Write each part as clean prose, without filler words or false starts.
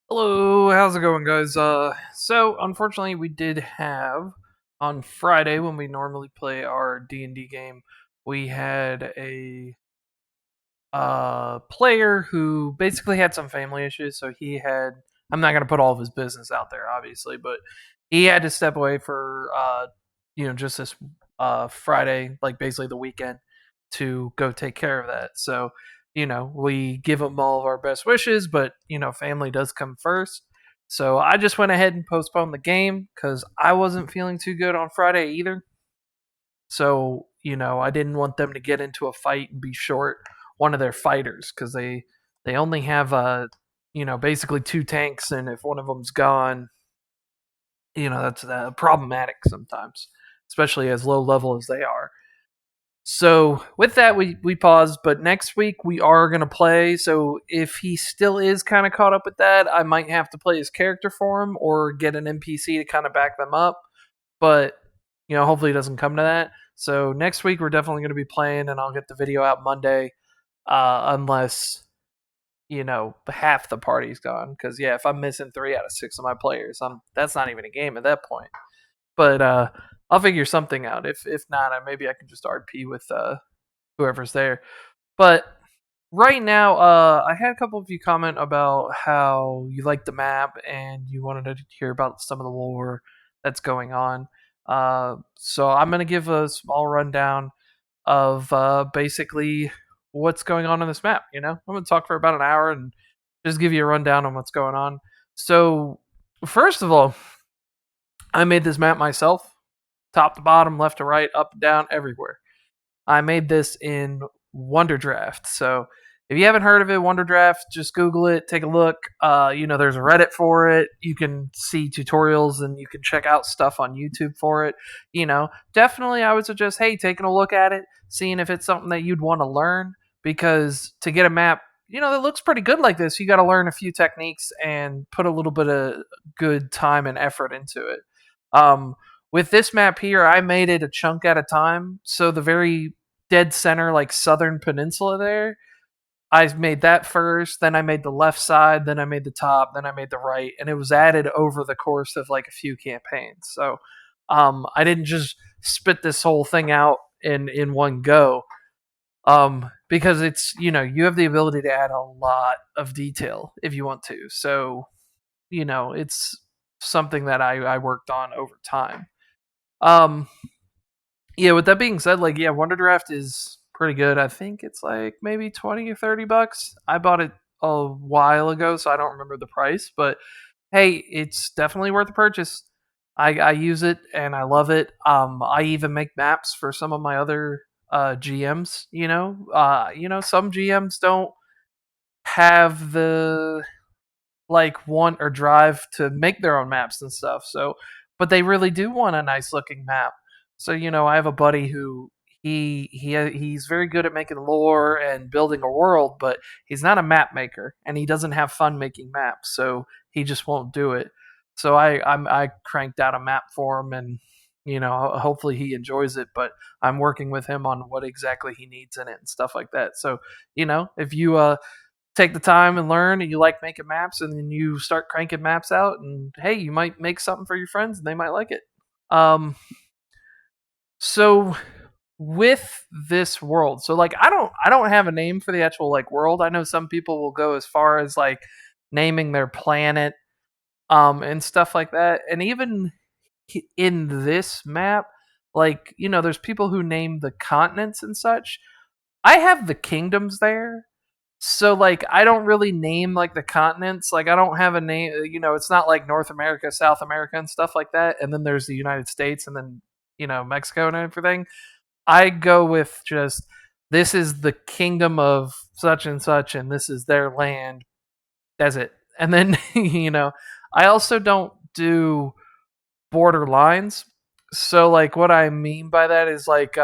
Hello, how's it going, guys? So unfortunately, we did have on Friday when we normally play our D&D game, we had a player who basically had some family issues. So he had, I'm not gonna put all of his business out there, obviously, but he had to step away for just this Friday, like basically the weekend, to go take care of that. So we give him all of our best wishes, but family does come first. So I just went ahead and postponed the game because I wasn't feeling too good on Friday either. So, I didn't want them to get into a fight and be short one of their fighters because they only have basically two tanks, and if one of them's gone, that's problematic sometimes, especially as low level as they are. So with that, we paused, but next week we are gonna play. So if he still is kind of caught up with that, I might have to play his character for him or get an NPC to kind of back them up. But hopefully it doesn't come to that. So next week we're definitely going to be playing, and I'll get the video out Monday, unless half the party's gone. Because yeah, if I'm missing 3 out of 6 of my players, that's not even a game at that point. But I'll figure something out. If not, maybe I can just RP with whoever's there. But right now, I had a couple of you comment about how you like the map and you wanted to hear about some of the lore that's going on. So I'm going to give a small rundown of basically what's going on this map. I'm going to talk for about an hour and just give you a rundown on what's going on. So, first of all, I made this map myself, top to bottom, left to right, up and down, everywhere. I made this in Wonder Draft. So if you haven't heard of it, Wonder Draft, just Google it, take a look. There's a Reddit for it. You can see tutorials and you can check out stuff on YouTube for it. Definitely I would suggest, hey, taking a look at it, seeing if it's something that you'd want to learn. Because to get a map, that looks pretty good like this, you got to learn a few techniques and put a little bit of good time and effort into it. With this map here, I made it a chunk at a time. So the very dead center, like southern peninsula there, I made that first. Then I made the left side. Then I made the top. Then I made the right, and it was added over the course of like a few campaigns. So I didn't just spit this whole thing out in one go. Because it's you have the ability to add a lot of detail if you want to. So it's something that I worked on over time. Um, yeah, with that being said, like, yeah, Wonder Draft is pretty good. I think it's like maybe 20 or $30. I bought it a while ago, so I don't remember the price, but hey, it's definitely worth the purchase. I use it and I love it. I even make maps for some of my other GMs. Some GMs don't have the like want or drive to make their own maps and stuff. So, but they really do want a nice looking map. So, I have a buddy who he's very good at making lore and building a world, but he's not a map maker and he doesn't have fun making maps, so he just won't do it. So I cranked out a map for him, and hopefully he enjoys it, but I'm working with him on what exactly he needs in it and stuff like that. So, if you take the time and learn and you like making maps, and then you start cranking maps out, and hey, you might make something for your friends and they might like it. Um so with this world, so like I don't have a name for the actual like world. I know some people will go as far as like naming their planet and stuff like that. And even in this map, like there's people who name the continents and such. I have the kingdoms there. So like I don't really name like the continents. Like I don't have a name, it's not like North America, South America and stuff like that. And then there's the United States and then, Mexico and everything. I go with just this is the kingdom of such and this is their land. That's it. And then, I also don't do border lines. So like what I mean by that is like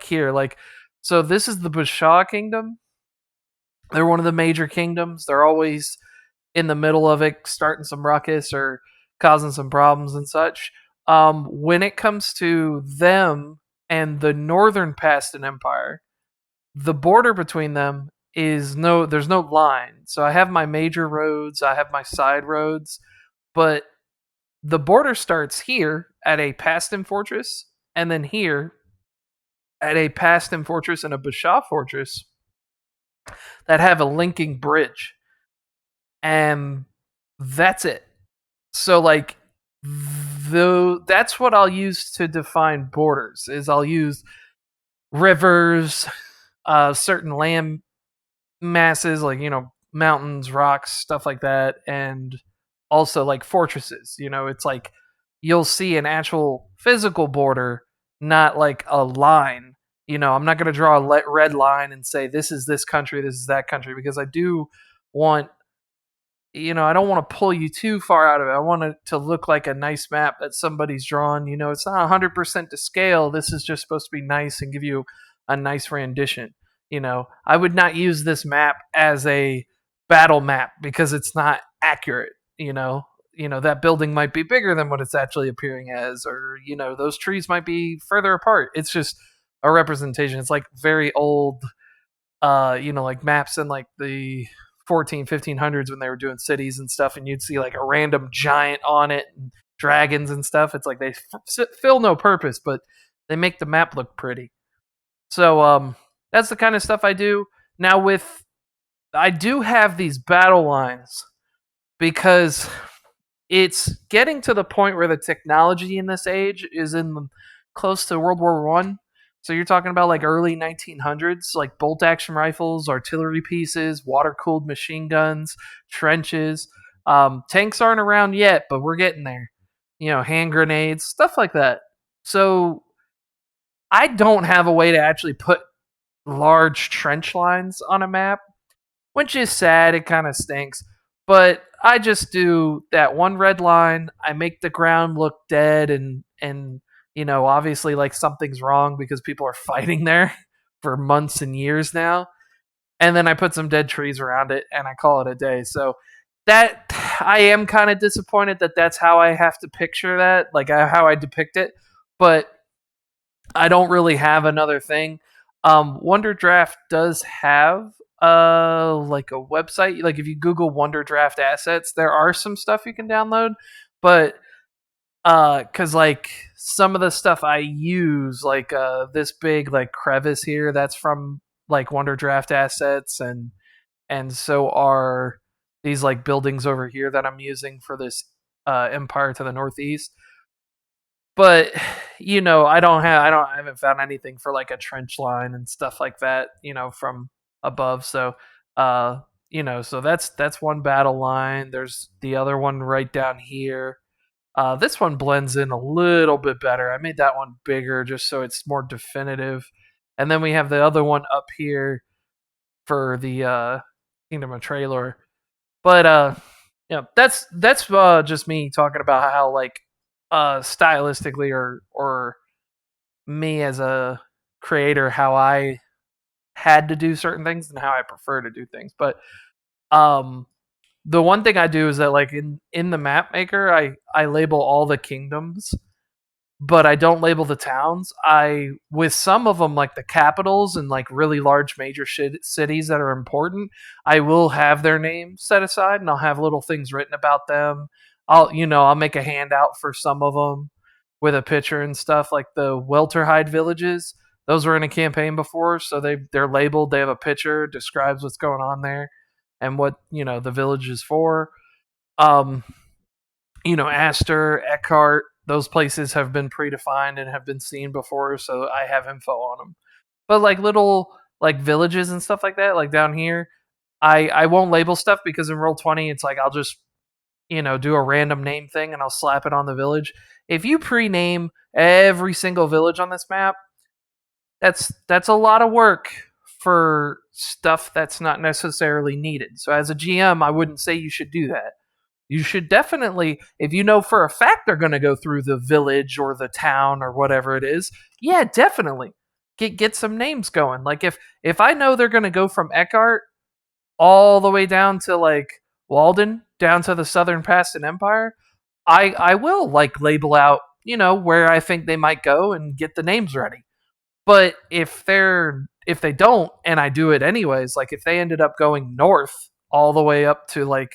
here, like so this is the Bashaw Kingdom. They're one of the major kingdoms. They're always in the middle of it, starting some ruckus or causing some problems and such. When it comes to them and the Northern Paston Empire, the border between them there's no line. So I have my major roads, I have my side roads, but the border starts here at a Paston fortress, and then here at a Paston fortress and a Bashaw fortress that have a linking bridge, and that's it. So like, that's what I'll use to define borders. Is I'll use rivers, certain land masses, like mountains, rocks, stuff like that, and also like fortresses. It's like you'll see an actual physical border, not like a line. I'm not going to draw a red line and say this is this country, this is that country, because I do want, I don't want to pull you too far out of it. I want it to look like a nice map that somebody's drawn. It's not 100% to scale. This is just supposed to be nice and give you a nice rendition. I would not use this map as a battle map because it's not accurate. That building might be bigger than what it's actually appearing as, or those trees might be further apart. It's just a representation. It's like very old, like maps in like the 1500s when they were doing cities and stuff, and you'd see like a random giant on it and dragons and stuff. It's like they fill no purpose, but they make the map look pretty. So that's the kind of stuff I do. Now I do have these battle lines because it's getting to the point where the technology in this age is close to World War One. So you're talking about like early 1900s, like bolt action rifles, artillery pieces, water cooled machine guns, trenches. Tanks aren't around yet, but we're getting there. Hand grenades, stuff like that. So I don't have a way to actually put large trench lines on a map, which is sad. It kind of stinks. But I just do that one red line. I make the ground look dead and obviously like something's wrong because people are fighting there for months and years now. And then I put some dead trees around it and I call it a day. So that I am kind of disappointed that that's how I have to picture that, like how I depict it. But I don't really have another thing. Wonder Draft does have like a website. Like if you Google Wonder Draft assets, there are some stuff you can download, but because like some of the stuff I use, like this big like crevice here, that's from like Wonder Draft assets, and so are these like buildings over here that I'm using for this empire to the northeast. But I haven't found anything for like a trench line and stuff like that, from above. So so that's one battle line. There's the other one right down here. This one blends in a little bit better. I made that one bigger just so it's more definitive. And then we have the other one up here for the Kingdom of Traylor. But that's just me talking about how like stylistically or me as a creator, how I had to do certain things and how I prefer to do things. But the one thing I do is that like in the map maker, I label all the kingdoms, but I don't label the towns. With some of them, like the capitals and like really large major cities that are important, I will have their name set aside and I'll have little things written about them. I'll make a handout for some of them with a picture and stuff. Like the Welterhide villages, those were in a campaign before, so they're labeled. They have a picture, describes what's going on there and what the village is for. Astor, Eckhart, those places have been predefined and have been seen before, so I have info on them. But like little like villages and stuff like that, like down here, I won't label stuff because in Roll20 it's like I'll just do a random name thing and I'll slap it on the village. If you pre-name every single village on this map, that's a lot of work for stuff that's not necessarily needed. So as a GM, I wouldn't say you should do that. You should definitely, if you know for a fact they're going to go through the village or the town or whatever it is, yeah, definitely get some names going. Like if I know they're going to go from Eckhart all the way down to like Walden, down to the Southern Paston Empire, I will like label out where I think they might go and get the names ready. But if they're if they don't, and I do it anyways, like if they ended up going north all the way up to like,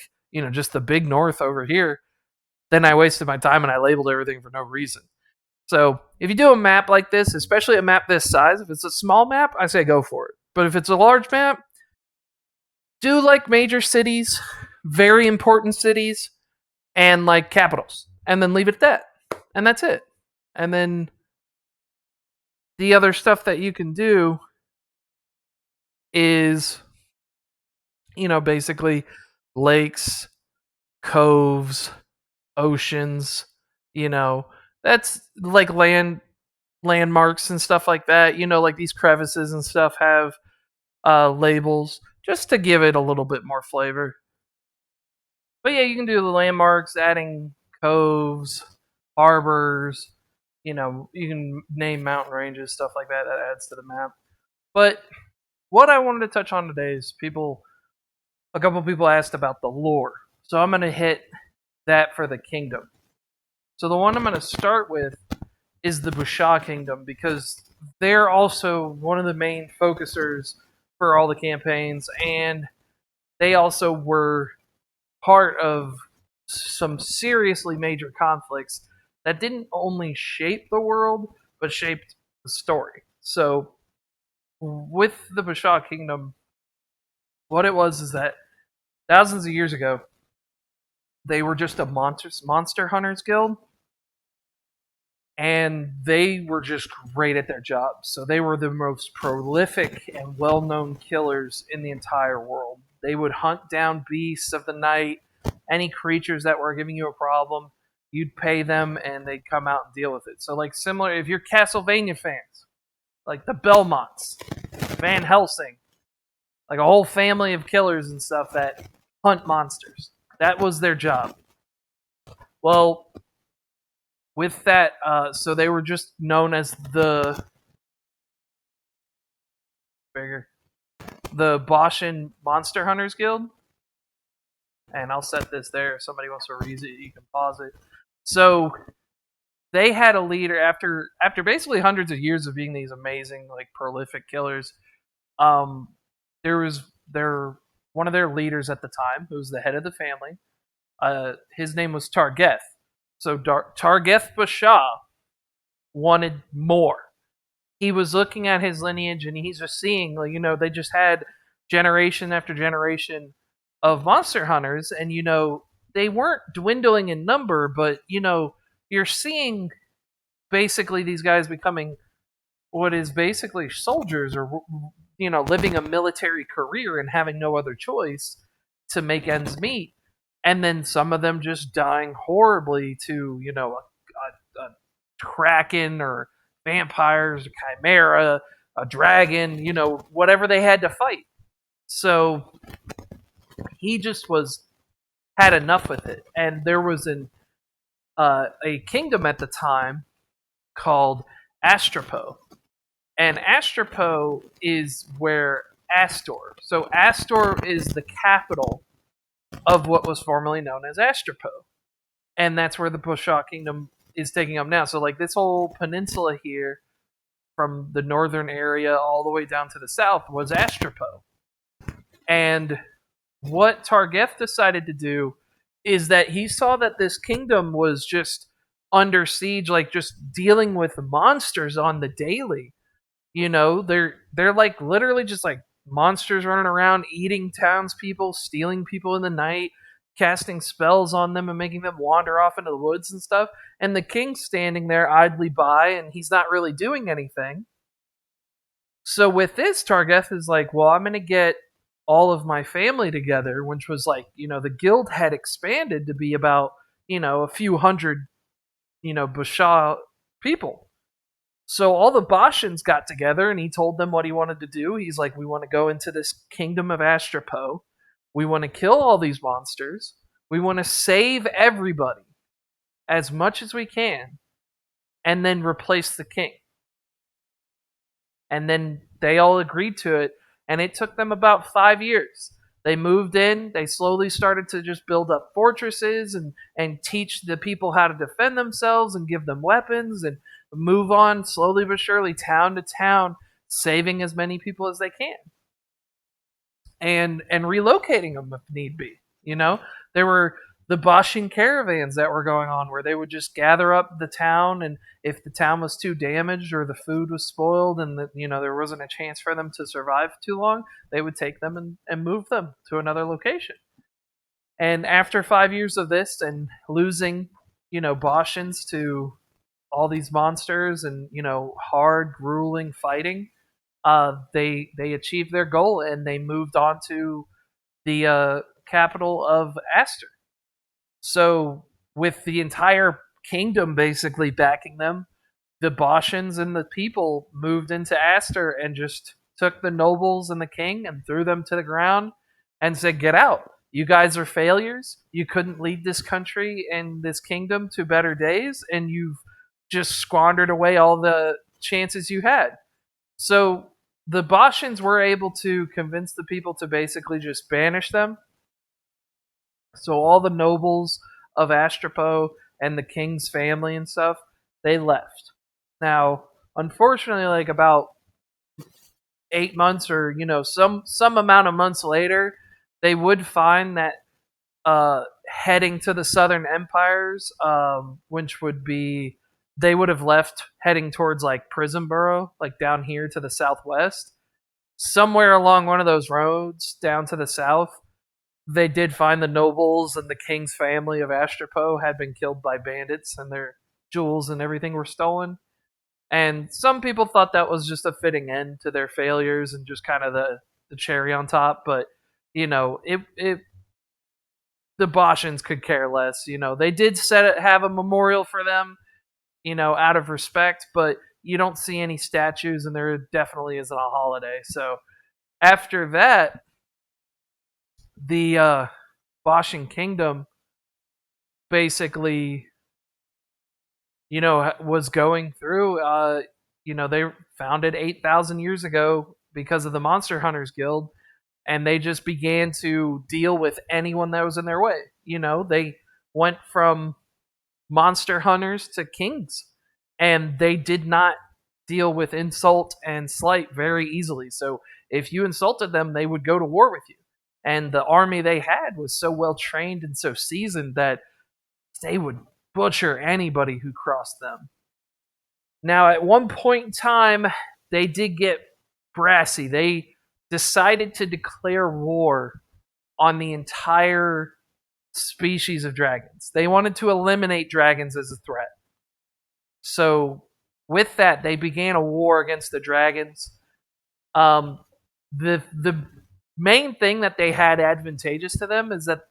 just the big north over here, then I wasted my time and I labeled everything for no reason. So if you do a map like this, especially a map this size, if it's a small map, I say go for it. But if it's a large map, do like major cities, very important cities, and like capitals, and then leave it at that. And that's it. And then the other stuff that you can do is, basically lakes, coves, oceans, that's like landmarks and stuff like that. Like these crevices and stuff have labels just to give it a little bit more flavor. But yeah, you can do the landmarks, adding coves, harbors. You can name mountain ranges, stuff like that. That adds to the map. But what I wanted to touch on today is a couple people asked about the lore. So I'm going to hit that for the kingdom. So the one I'm going to start with is the Bashaw Kingdom, because they're also one of the main focusers for all the campaigns, and they also were part of some seriously major conflicts that didn't only shape the world, but shaped the story. So with the Bashaw Kingdom, what it was is that thousands of years ago, they were just a monster hunters guild, and they were just great at their jobs. So they were the most prolific and well-known killers in the entire world. They would hunt down beasts of the night, any creatures that were giving you a problem. You'd pay them, and they'd come out and deal with it. So, like, similar, if you're Castlevania fans, like the Belmonts, Van Helsing, like a whole family of killers and stuff that hunt monsters. That was their job. Well, with that, so they were just known as the Bashan Monster Hunters Guild. And I'll set this there. If somebody wants to read it, you can pause it. So they had a leader after basically hundreds of years of being these amazing, like, prolific killers. There was one of their leaders at the time, who was the head of the family. His name was Targeth. So Targeth Bashaw wanted more. He was looking at his lineage, and he's just seeing, like, they just had generation after generation of monster hunters, and they weren't dwindling in number, but you're seeing basically these guys becoming what is basically soldiers, or living a military career and having no other choice to make ends meet, and then some of them just dying horribly to a kraken or vampires, a chimera, a dragon, whatever they had to fight. So he just had enough with it, and there was a kingdom at the time called Astropo, and Astropo is where Astor. So Astor is the capital of what was formerly known as Astropo, and that's where the Bashaw Kingdom is taking up now. So, like, this whole peninsula here, from the northern area all the way down to the south, was Astropo. And what Targeth decided to do is that he saw that this kingdom was just under siege, like just dealing with monsters on the daily. They're like literally just like monsters running around, eating townspeople, stealing people in the night, casting spells on them and making them wander off into the woods and stuff. And the king's standing there idly by, and he's not really doing anything. So with this, Targeth is like, well, I'm going to get all of my family together, which was like, the guild had expanded to be about, a few hundred, Bashaw people. So all the Bashans got together, and he told them what he wanted to do. He's like, we want to go into this kingdom of Astropo. We want to kill all these monsters. We want to save everybody as much as we can, and then replace the king. And then they all agreed to it, and it took them about 5 years. They moved in, they slowly started to just build up fortresses and teach the people how to defend themselves and give them weapons and move on slowly but surely, town to town, saving as many people as they can, and relocating them if need be. There were the Bashan caravans that were going on where they would just gather up the town, and if the town was too damaged or the food was spoiled and there wasn't a chance for them to survive too long, they would take them and move them to another location. And after 5 years of this and losing, Bashans to all these monsters and hard, grueling fighting, they achieved their goal and they moved on to the capital of Aster. So with the entire kingdom basically backing them, the Bashans and the people moved into Aster and just took the nobles and the king and threw them to the ground and said, "Get out. You guys are failures. You couldn't lead this country and this kingdom to better days, and you've just squandered away all the chances you had." So the Bashans were able to convince the people to basically just banish them. So all the nobles of Astrapo and the king's family and stuff, they left. Now, unfortunately, like about 8 months or some amount of months later, they would find that heading to the southern empires, which would be they would have left heading towards like Prisonboro, like down here to the southwest. Somewhere along one of those roads down to the south, they did find the nobles and the king's family of Astrapo had been killed by bandits and their jewels and everything were stolen. And some people thought that was just a fitting end to their failures and just kind of the cherry on top. But, the Bashans could care less. They did have a memorial for them, out of respect, but you don't see any statues and there definitely isn't a holiday. So after that, the Bashan Kingdom basically, was going through, they founded 8,000 years ago because of the Monster Hunters Guild, and they just began to deal with anyone that was in their way. They went from monster hunters to kings, and they did not deal with insult and slight very easily. So if you insulted them, they would go to war with you. And the army they had was so well trained and so seasoned that they would butcher anybody who crossed them. Now, at one point in time, they did get brassy. They decided to declare war on the entire species of dragons. They wanted to eliminate dragons as a threat. So, with that, they began a war against the dragons. The main thing that they had advantageous to them is that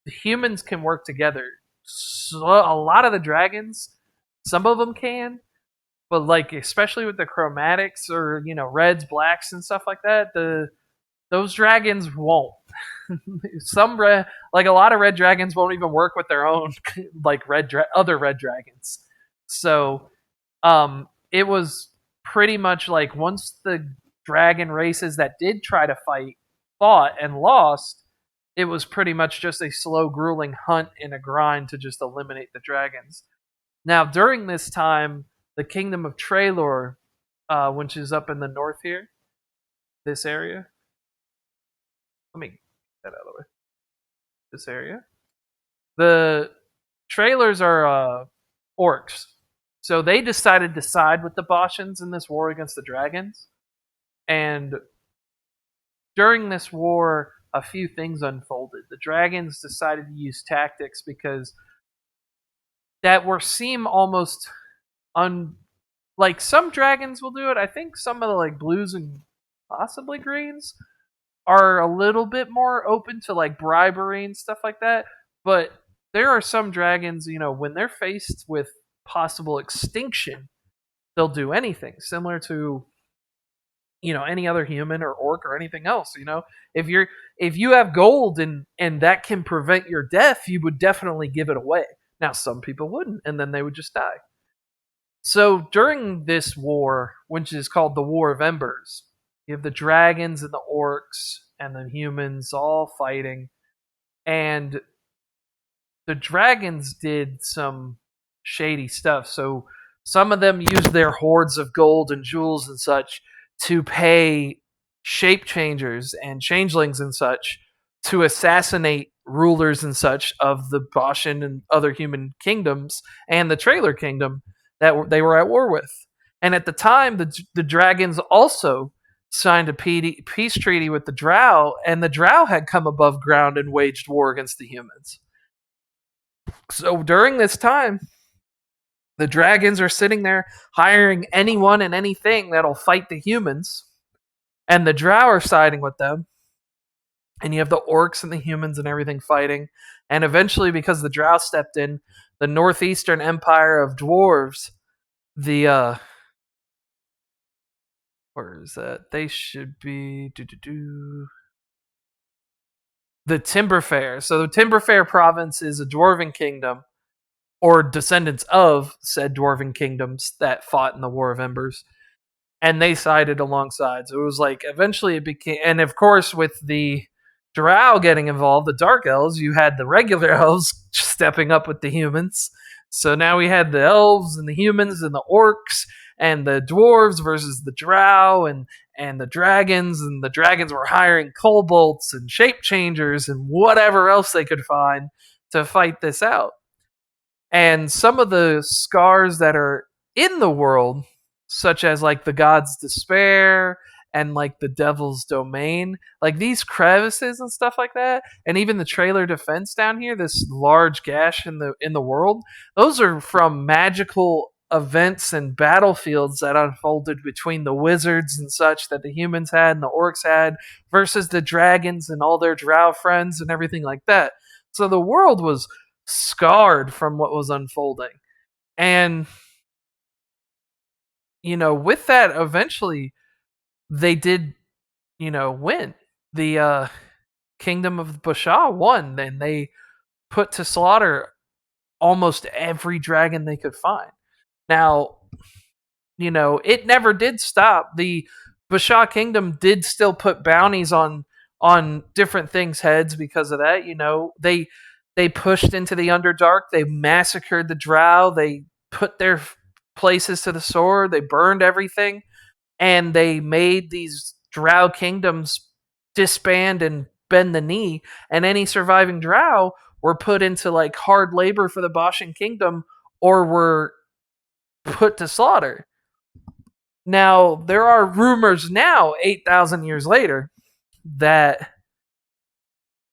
the humans can work together. So a lot of the dragons, some of them can, but like especially with the chromatics or reds, blacks, and stuff like that, those dragons won't. Like a lot of red dragons won't even work with their own like other red dragons. So it was pretty much like once the dragon races that did try to fought and lost, it was pretty much just a slow, grueling hunt and a grind to just eliminate the dragons. Now, during this time, the kingdom of Traylor, which is up in the north here, this area. Let me get that out of the way. This area. The Traylors are orcs. So they decided to side with the Bashans in this war against the dragons. And during this war, a few things unfolded. The dragons decided to use tactics because that seem almost like some dragons will do it. I think some of the like blues and possibly greens are a little bit more open to like bribery and stuff like that. But there are some dragons, when they're faced with possible extinction, they'll do anything, similar to any other human or orc or anything else. If you have gold and that can prevent your death, you would definitely give it away. Now some people wouldn't, and then they would just die. So during this war, which is called the War of Embers, you have the dragons and the orcs and the humans all fighting, and the dragons did some shady stuff. So some of them used their hoards of gold and jewels and such to pay shape changers and changelings and such to assassinate rulers and such of the Bashan and other human kingdoms and the Trailer Kingdom that they were at war with. And at the time, the dragons also signed a peace treaty with the Drow, and the Drow had come above ground and waged war against the humans. So during this time, the dragons are sitting there hiring anyone and anything that'll fight the humans, and the Drow are siding with them. And you have the orcs and the humans and everything fighting. And eventually, because the Drow stepped in, the Northeastern Empire of Dwarves, the where is that? They should be the Timberfair. So the Timberfair province is a dwarven kingdom, or descendants of said dwarven kingdoms that fought in the War of Embers, and they sided alongside. So it was like eventually it became, and of course with the Drow getting involved, the Dark Elves, you had the regular elves stepping up with the humans. So now we had the elves and the humans and the orcs and the dwarves versus the Drow and the dragons were hiring kobolds and shape changers and whatever else they could find to fight this out. And some of the scars that are in the world, such as like the god's despair and like the devil's domain, like these crevices and stuff like that, and even the trailer defense down here, this large gash in the world, those are from magical events and battlefields that unfolded between the wizards and such that the humans had and the orcs had versus the dragons and all their drow friends and everything like that. So the world was scarred from what was unfolding. And with that, eventually they did, win. The Kingdom of Bashaw won, and they put to slaughter almost every dragon they could find. Now, it never did stop. The Bashaw Kingdom did still put bounties on different things' heads because of that. They pushed into the Underdark. They massacred the Drow. They put their places to the sword. They burned everything. And they made these Drow kingdoms disband and bend the knee. And any surviving Drow were put into like hard labor for the Bashan Kingdom or were put to slaughter. Now, there are rumors now, 8,000 years later, that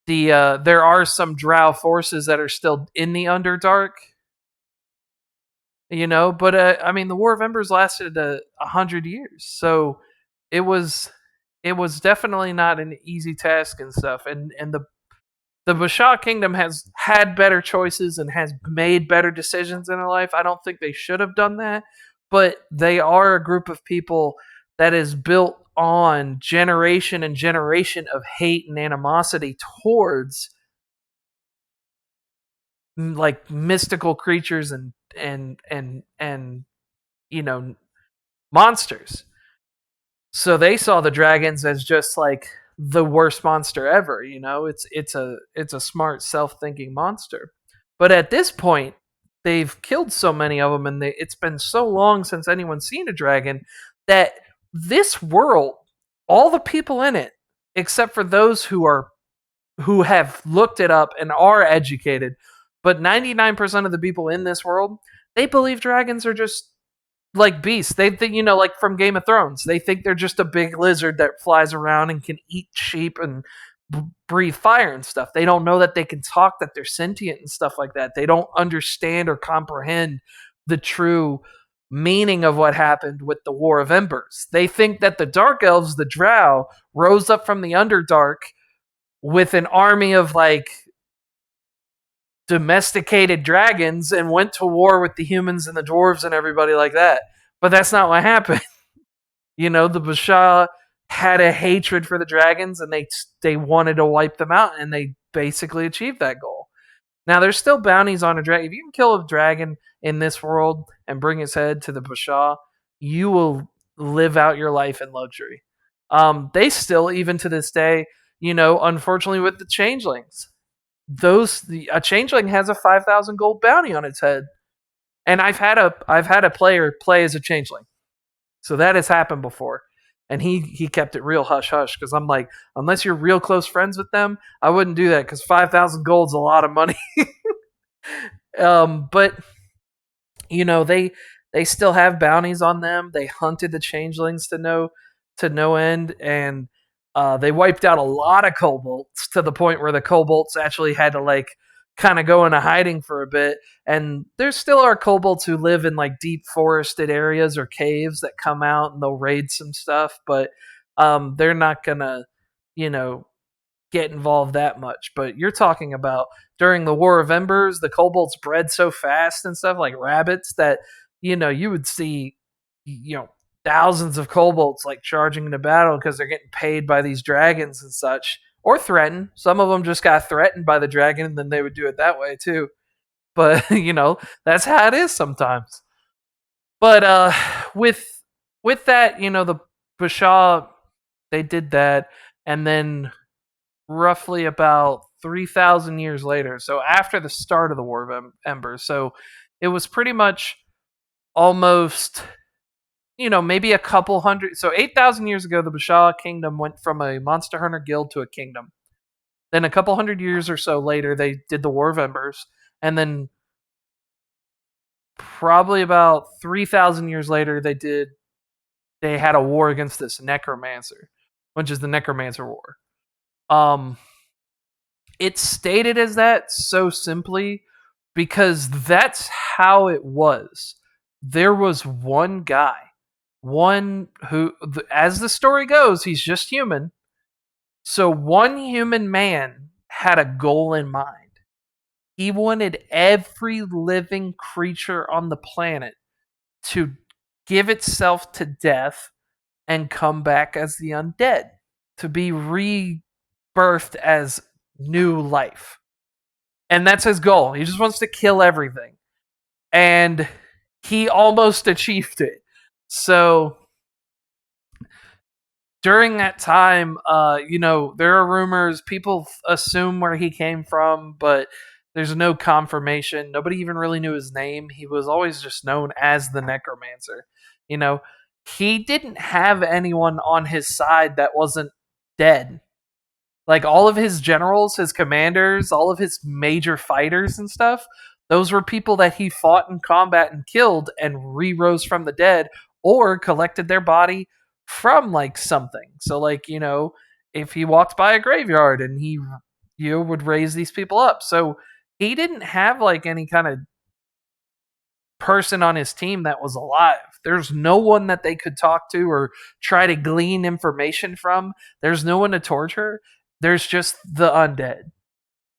there are some Drow forces that are still in the Underdark. But I mean, the War of Embers lasted 100 years, so it was definitely not an easy task and stuff. And the Bashaw Kingdom has had better choices and has made better decisions in their life. I don't think they should have done that, but they are a group of people that is built on generation and generation of hate and animosity towards like mystical creatures and monsters. So they saw the dragons as just like the worst monster ever. It's a smart, self-thinking monster. But at this point, they've killed so many of them, and it's been so long since anyone's seen a dragon that this world, all the people in it, except for those who have looked it up and are educated, but 99% of the people in this world, they believe dragons are just like beasts. They think, like from Game of Thrones, they think they're just a big lizard that flies around and can eat sheep and breathe fire and stuff. They don't know that they can talk, that they're sentient and stuff like that. They don't understand or comprehend the true meaning of what happened with the War of Embers. They think that the Dark Elves, the Drow, rose up from the Underdark with an army of like domesticated dragons and went to war with the humans and the dwarves and everybody like that. But that's not what happened. The Bashaw had a hatred for the dragons, and they wanted to wipe them out, and they basically achieved that goal. Now, there's still bounties on a dragon. If you can kill a dragon in this world and bring his head to the Bashaw, you will live out your life in luxury. They still, even to this day, unfortunately with the changelings, a changeling has a 5,000 gold bounty on its head, and I've had a player play as a changeling, so that has happened before. And he kept it real hush hush because I'm like, unless you're real close friends with them, I wouldn't do that because 5,000 gold's a lot of money. But they still have bounties on them. They hunted the changelings to no end, and they wiped out a lot of kobolds to the point where the kobolds actually had to like kind of go into hiding for a bit. And there still are kobolds who live in like deep forested areas or caves that come out and they'll raid some stuff, but they're not gonna, you know, get involved that much. But you're talking about during the War of Embers, the kobolds bred so fast and stuff like rabbits that you would see thousands of kobolds like charging into battle because they're getting paid by these dragons and such, or threatened. Some of them just got threatened by the dragon, and then they would do it that way too. But that's how it is sometimes. But with that, the Bashaw, they did that, and then roughly about 3,000 years later, so after the start of the War of Embers, so it was pretty much almost, maybe a couple hundred. So 8,000 years ago, the Bashaw Kingdom went from a monster hunter guild to a kingdom. Then a couple hundred years or so later, they did the War of Embers, and then probably about 3,000 years later, they had a war against this Necromancer, which is the Necromancer War. It's stated as that so simply because that's how it was. There was one guy, one who, as the story goes, he's just human. So one human man had a goal in mind. He wanted every living creature on the planet to give itself to death and come back as the undead, to be rebirthed as new life. And that's his goal. He just wants to kill everything. And he almost achieved it. So during that time, there are rumors, people assume where he came from, but there's no confirmation. Nobody even really knew his name. He was always just known as the Necromancer. He didn't have anyone on his side that wasn't dead. Like all of his generals, his commanders, all of his major fighters and stuff, those were people that he fought in combat and killed and re-rose from the dead or collected their body from like something. So like, if he walked by a graveyard and he would raise these people up. So he didn't have like any kind of person on his team that was alive. There's no one that they could talk to or try to glean information from. There's no one to torture. There's just the undead.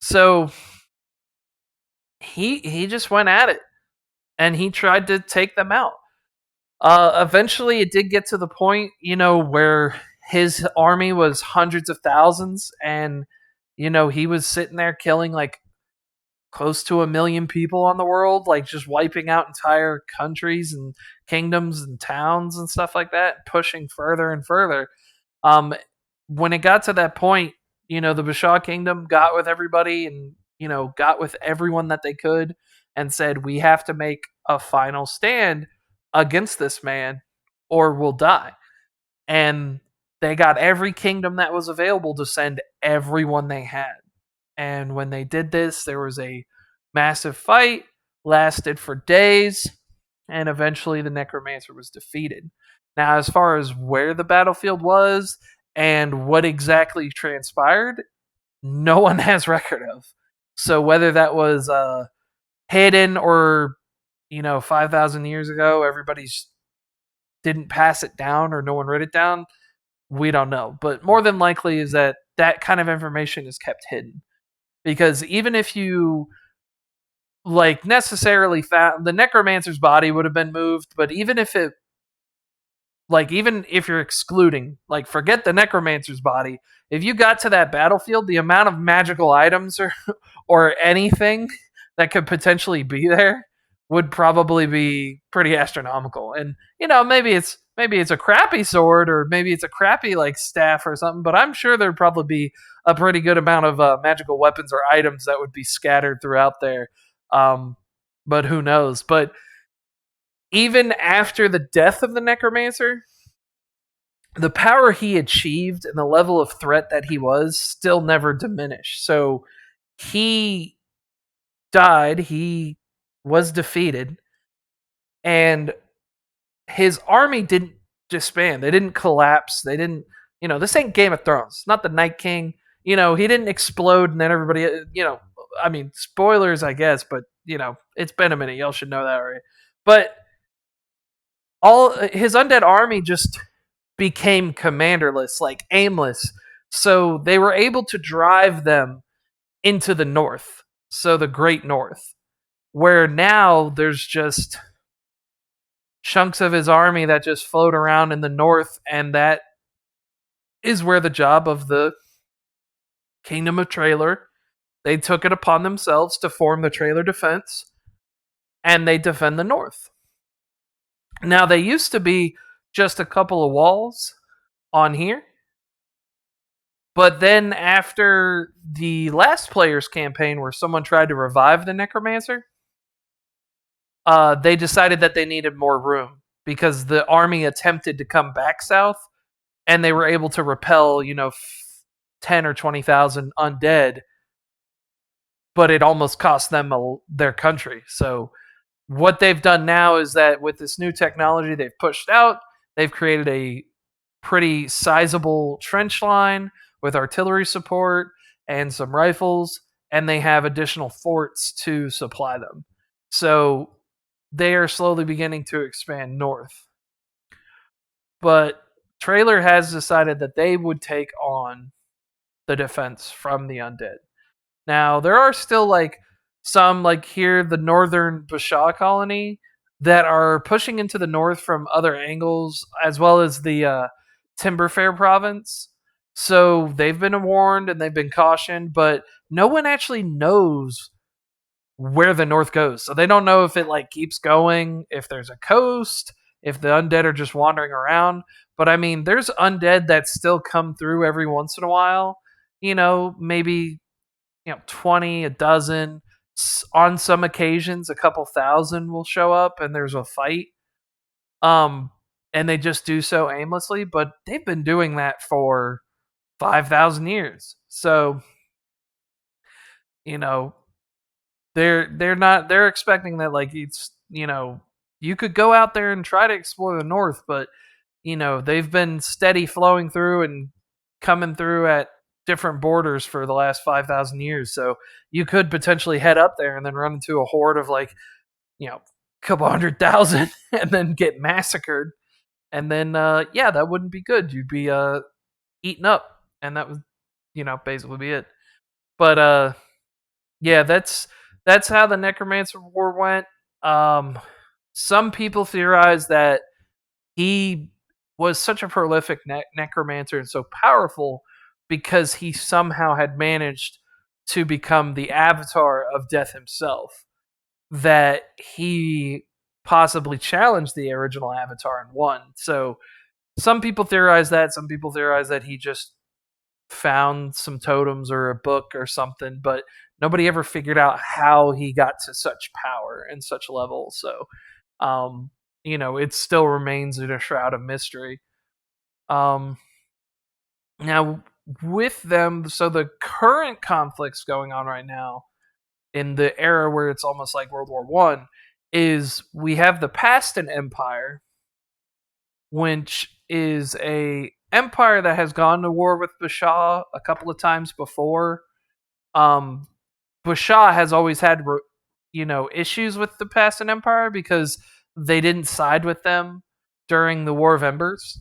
So he just went at it and he tried to take them out. Eventually, it did get to the point, where his army was hundreds of thousands, and he was sitting there killing like close to 1 million people on the world, like just wiping out entire countries and kingdoms and towns and stuff like that, pushing further and further. When it got to that point, the Bashaw Kingdom got with everybody and, got with everyone that they could and said, we have to make a final stand against this man or we'll die. And they got every kingdom that was available to send everyone they had. And when they did this, there was a massive fight, lasted for days, and eventually the Necromancer was defeated. Now, as far as where the battlefield was and what exactly transpired, no one has record of. So whether that was hidden or 5,000 years ago, everybody's didn't pass it down or no one wrote it down, we don't know. But more than likely is that kind of information is kept hidden. Because even if you like necessarily found the Necromancer's body would have been moved, but even if you're excluding, like forget the Necromancer's body, if you got to that battlefield, the amount of magical items or anything that could potentially be there would probably be pretty astronomical. And maybe it's a crappy sword or maybe it's a crappy like staff or something, but I'm sure there'd probably be a pretty good amount of magical weapons or items that would be scattered throughout there. But who knows? But even after the death of the Necromancer, the power he achieved and the level of threat that he was still never diminished. So he died, he was defeated, and his army didn't disband. They didn't collapse. They didn't, this ain't Game of Thrones. Not the Night King. He didn't explode and then everybody, I mean, spoilers, I guess, but, it's been a minute. Y'all should know that already. But all his undead army just became commanderless, like aimless. So they were able to drive them into the north. So the Great North, where now there's just chunks of his army that just float around in the north, and that is where the job of the Kingdom of Trailer. They took it upon themselves to form the Trailer Defense, and they defend the north. Now, they used to be just a couple of walls on here, but then after the last player's campaign where someone tried to revive the Necromancer, they decided that they needed more room because the army attempted to come back south, and they were able to repel, 10 or 20,000 undead, but it almost cost them their country. So what they've done now is that with this new technology they've pushed out, they've created a pretty sizable trench line with artillery support and some rifles, and they have additional forts to supply them. So they are slowly beginning to expand north. But Trailer has decided that they would take on the defense from the undead. Now, there are still some here, the northern Bashaw colony, that are pushing into the north from other angles, as well as the Timberfair province. So they've been warned and they've been cautioned, but no one actually knows where the north goes. So they don't know if it keeps going, if there's a coast, if the undead are just wandering around. But I mean, there's undead that still come through every once in a while. Maybe 20, a dozen. On some occasions, a couple thousand will show up and there's a fight. And they just do so aimlessly, but they've been doing that for 5,000 years. So, they're expecting that it's, you could go out there and try to explore the north, but they've been steady flowing through and coming through at different borders for the last 5,000 years. So you could potentially head up there and then run into a horde of a couple 100,000 and then get massacred. And then, that wouldn't be good. You'd be eaten up, and that would, basically be it. But that's how the Necromancer War went. Some people theorize that he was such a prolific necromancer and so powerful because he somehow had managed to become the avatar of death himself, that he possibly challenged the original avatar and won. So some people theorize that. Some people theorize that he just found some totems or a book or something, but nobody ever figured out how he got to such power and such level. So, it still remains in a shroud of mystery. Now, with them, so the current conflicts going on right now in the era where it's almost like World War One is we have the Paston Empire, which is a empire that has gone to war with Bashaw a couple of times before. Bashaw has always had, issues with the Paston Empire because they didn't side with them during the War of Embers.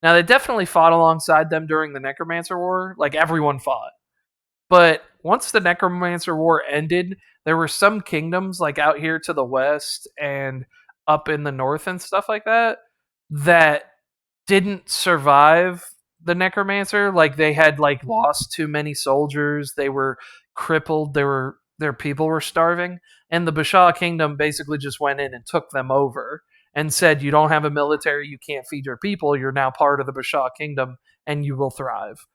Now, they definitely fought alongside them during the Necromancer War. Everyone fought. But once the Necromancer War ended, there were some kingdoms, out here to the west and up in the north and stuff like that, that didn't survive the Necromancer. They had, lost too many soldiers. They were crippled. Their people were starving. And the Bashaw Kingdom basically just went in and took them over and said, you don't have a military, you can't feed your people, you're now part of the Bashaw Kingdom, and you will thrive.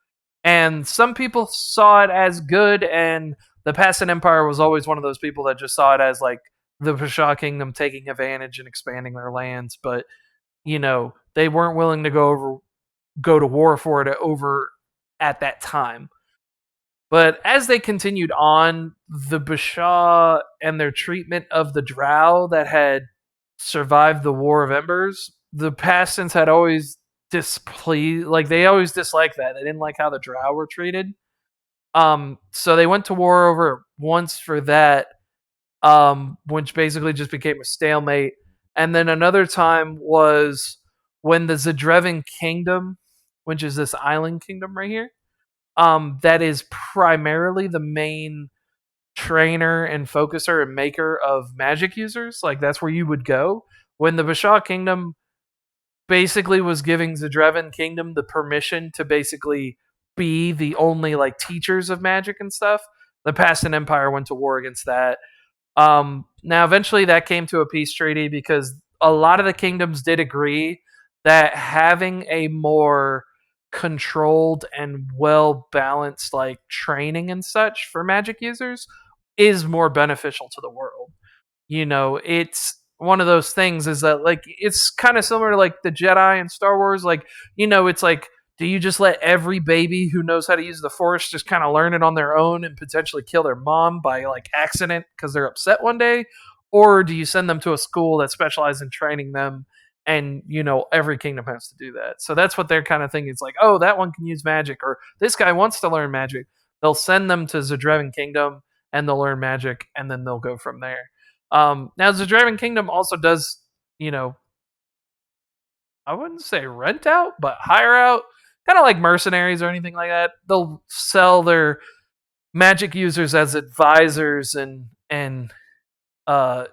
And some people saw it as good, and the Paston Empire was always one of those people that just saw it as, the Bashaw Kingdom taking advantage and expanding their lands, but, they weren't willing to go go to war for it over at that time. But as they continued on, the Bashaw and their treatment of the drow that had survived the War of Embers, the Pastons had always displeased, like they always disliked that. They didn't like how the drow were treated. So they went to war over once for that, which basically just became a stalemate. And then another time was when the Zedrevin Kingdom, which is this island kingdom right here, that is primarily the main trainer and focuser and maker of magic users. Like that's where you would go when the Bashaw Kingdom basically was giving Zedrevin Kingdom the permission to basically be the only like teachers of magic and stuff. The Paston Empire went to war against that. Now, eventually, that came to a peace treaty because a lot of the kingdoms did agree that having a more controlled and well balanced like training and such for magic users is more beneficial to the world. It's one of those things is that like it's kind of similar to like the Jedi and Star Wars. Like, it's like, do you just let every baby who knows how to use the Force just kind of learn it on their own and potentially kill their mom by like accident because they're upset one day? Or do you send them to a school that specializes in training them? And every kingdom has to do that. So that's what they're kind of thinking. It's like, oh, that one can use magic, or this guy wants to learn magic. They'll send them to Zedrevin Kingdom and they'll learn magic, and then they'll go from there. Now, Zedrevin Kingdom also does, I wouldn't say rent out, but hire out, kind of like mercenaries or anything like that. They'll sell their magic users as advisors and uh,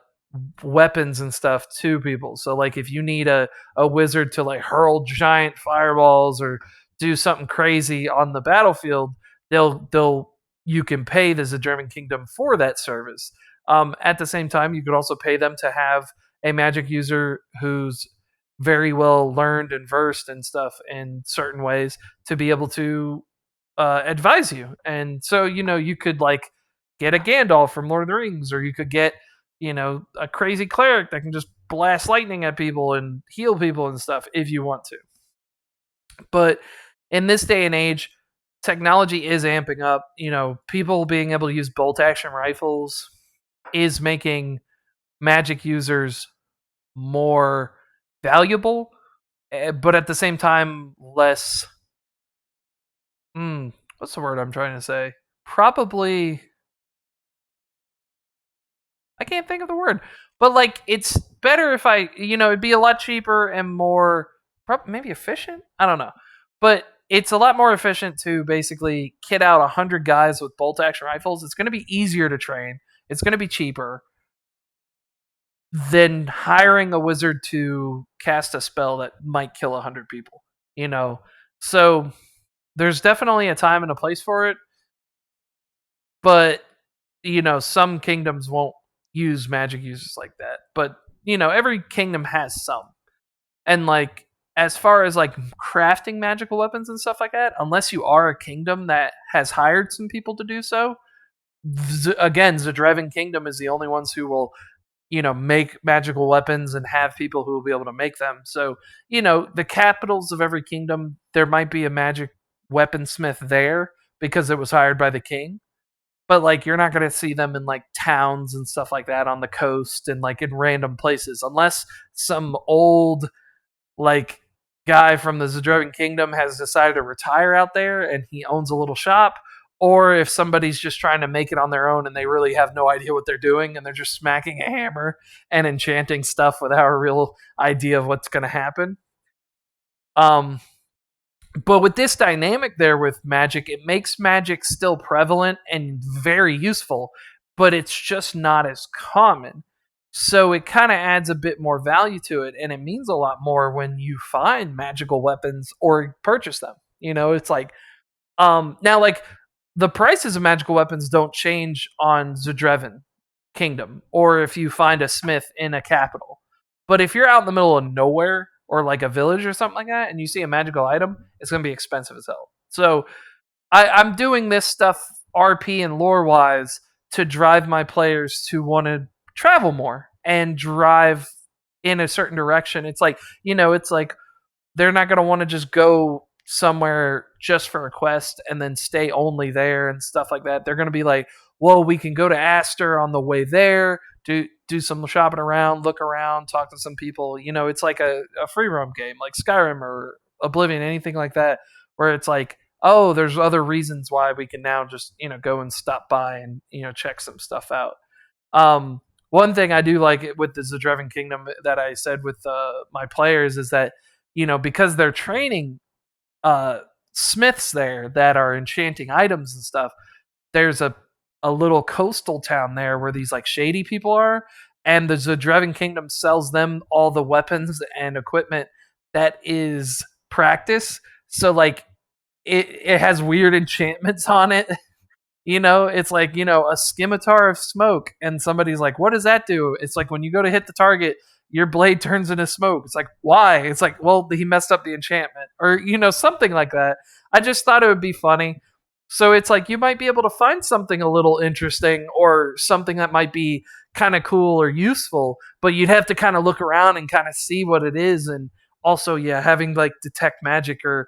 weapons and stuff to people. So, like, if you need a wizard to like hurl giant fireballs or do something crazy on the battlefield, they'll you can pay the Zedrevin Kingdom for that service. At the same time, you could also pay them to have a magic user who's very well learned and versed and stuff in certain ways to be able to advise you. And so, you could like get a Gandalf from Lord of the Rings, or you could get, a crazy cleric that can just blast lightning at people and heal people and stuff if you want to. But in this day and age, technology is amping up. People being able to use bolt action rifles is making magic users more valuable, but at the same time less. What's the word I'm trying to say? Probably, I can't think of the word, but like it's better if it'd be a lot cheaper and more, maybe efficient. I don't know, but it's a lot more efficient to basically kit out 100 guys with bolt action rifles. It's going to be easier to train. It's going to be cheaper than hiring a wizard to cast a spell that might kill 100 people. So there's definitely a time and a place for it, but some kingdoms won't use magic users like that. But every kingdom has some, and like as far as like crafting magical weapons and stuff like that, unless you are a kingdom that has hired some people to do so, again, Zedrevin Kingdom is the only ones who will make magical weapons and have people who will be able to make them. So, the capitals of every kingdom, there might be a magic weaponsmith there because it was hired by the king. But like you're not going to see them in like towns and stuff like that on the coast and like in random places unless some old like guy from the Zedrevin Kingdom has decided to retire out there and he owns a little shop, or if somebody's just trying to make it on their own and they really have no idea what they're doing and they're just smacking a hammer and enchanting stuff without a real idea of what's going to happen. But with this dynamic there with magic, it makes magic still prevalent and very useful, but it's just not as common. So it kind of adds a bit more value to it, and it means a lot more when you find magical weapons or purchase them. It's like now like the prices of magical weapons don't change on Zedrevin Kingdom or if you find a smith in a capital. But if you're out in the middle of nowhere or like a village or something like that and you see a magical item, it's going to be expensive as hell. So I'm doing this stuff RP and lore wise to drive my players to want to travel more and drive in a certain direction. It's like, it's like they're not going to want to just go somewhere just for a quest and then stay only there and stuff like that. They're going to be like, well, we can go to Aster on the way there, do some shopping around, look around, talk to some people. It's like a free roam game like Skyrim or Oblivion, anything like that, where it's like, oh, there's other reasons why we can now just go and stop by and check some stuff out. One thing I do like with the Zedrevin Kingdom that I said with my players is that because they're training uh, smiths there that are enchanting items and stuff. There's a little coastal town there where these like shady people are, and the Zedrevin Kingdom sells them all the weapons and equipment that is practice. So like it has weird enchantments on it. It's like, a scimitar of smoke, and somebody's like, what does that do? It's like when you go to hit the target, your blade turns into smoke. It's like, why? It's like, well, he messed up the enchantment, or, something like that. I just thought it would be funny. So it's like you might be able to find something a little interesting or something that might be kind of cool or useful, but you'd have to kind of look around and kind of see what it is. And also, yeah, having like detect magic or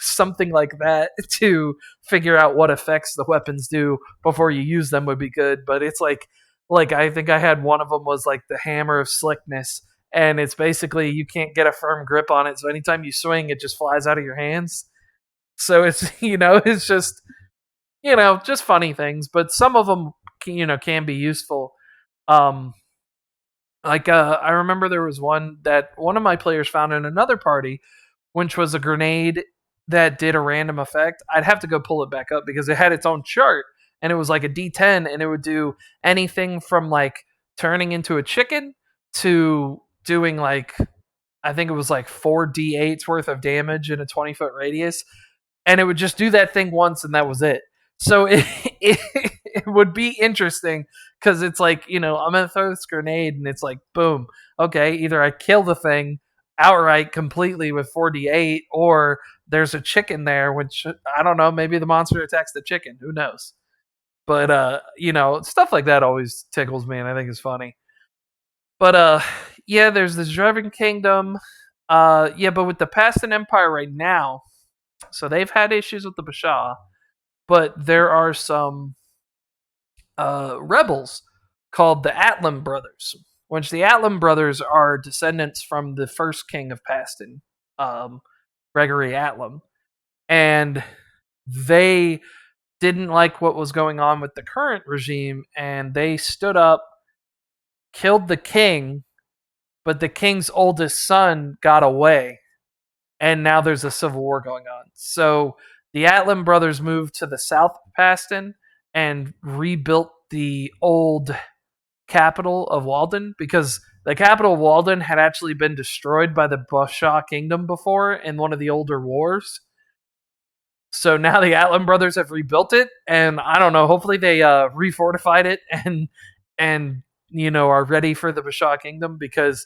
something like that to figure out what effects the weapons do before you use them would be good. But it's like I think I had one of them was like the hammer of slickness, and it's basically you can't get a firm grip on it, so anytime you swing it just flies out of your hands. So it's it's just funny things, but some of them can be useful. um I remember there was one that one of my players found in another party, which was a grenade that did a random effect. I'd have to go pull it back up because it had its own chart, and it was like a D10, and it would do anything from like turning into a chicken to doing like, I think it was like 4d8s worth of damage in a 20-foot radius, and it would just do that thing once, and that was it. So it would be interesting because it's like, I'm going to throw this grenade, and it's like, boom. Okay, either I kill the thing outright completely with 4d8, or there's a chicken there, which I don't know, maybe the monster attacks the chicken. Who knows? But, stuff like that always tickles me, and I think it's funny. But, yeah, there's the Zedrevin Kingdom. Yeah, but with the Paston Empire right now, so they've had issues with the Bashaw, but there are some rebels called the Atlan Brothers, which the Atlan Brothers are descendants from the first king of Paston, Gregory Atlan, and they didn't like what was going on with the current regime, and they stood up, killed the king, but the king's oldest son got away, and now there's a civil war going on. So the Atlan brothers moved to the south of Paston and rebuilt the old capital of Walden, because the capital of Walden had actually been destroyed by the Bashaw Kingdom before in one of the older wars. So now the Atlan brothers have rebuilt it, and I don't know. Hopefully they refortified it and are ready for the Bashaw Kingdom, because